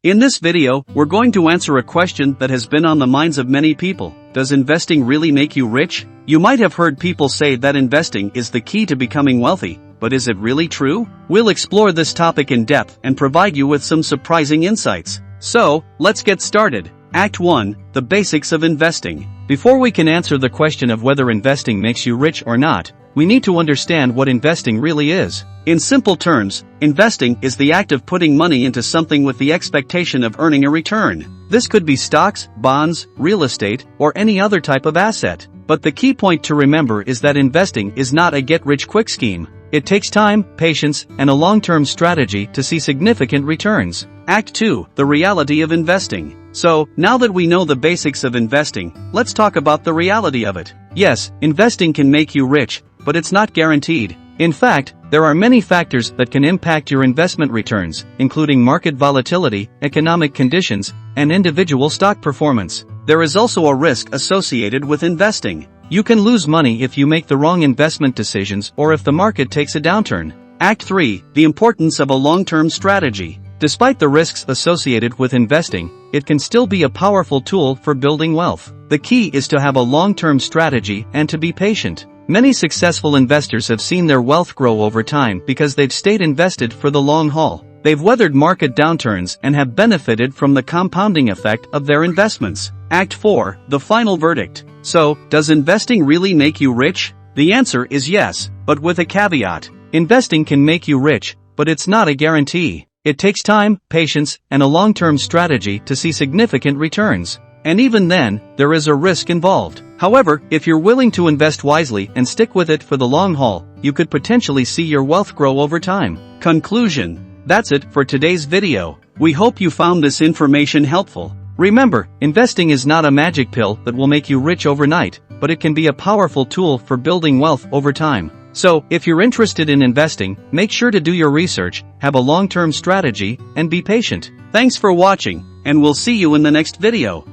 In this video, we're going to answer a question that has been on the minds of many people. Does investing really make you rich? You might have heard people say that investing is the key to becoming wealthy, but is it really true? We'll explore this topic in depth and provide you with some surprising insights. So, let's get started. Act 1, the basics of investing. Before we can answer the question of whether investing makes you rich or not, we need to understand what investing really is. In simple terms, investing is the act of putting money into something with the expectation of earning a return. This could be stocks, bonds, real estate, or any other type of asset. But the key point to remember is that investing is not a get-rich-quick scheme. It takes time, patience, and a long-term strategy to see significant returns. Act 2, the reality of investing. So, now that we know the basics of investing, let's talk about the reality of it. Yes, investing can make you rich, but it's not guaranteed. In fact, there are many factors that can impact your investment returns, including market volatility, economic conditions, and individual stock performance. There is also a risk associated with investing. You can lose money if you make the wrong investment decisions or if the market takes a downturn. Act 3, the importance of a long-term strategy. Despite the risks associated with investing, it can still be a powerful tool for building wealth. The key is to have a long-term strategy and to be patient. Many successful investors have seen their wealth grow over time because they've stayed invested for the long haul. They've weathered market downturns and have benefited from the compounding effect of their investments. Act 4, the final verdict. So, does investing really make you rich? The answer is yes, but with a caveat. Investing can make you rich, but it's not a guarantee. It takes time, patience, and a long-term strategy to see significant returns. And even then, there is a risk involved. However, if you're willing to invest wisely and stick with it for the long haul, you could potentially see your wealth grow over time. Conclusion. That's it for today's video. We hope you found this information helpful. Remember, investing is not a magic pill that will make you rich overnight, but it can be a powerful tool for building wealth over time. So, if you're interested in investing, make sure to do your research, have a long-term strategy, and be patient. Thanks for watching, and we'll see you in the next video.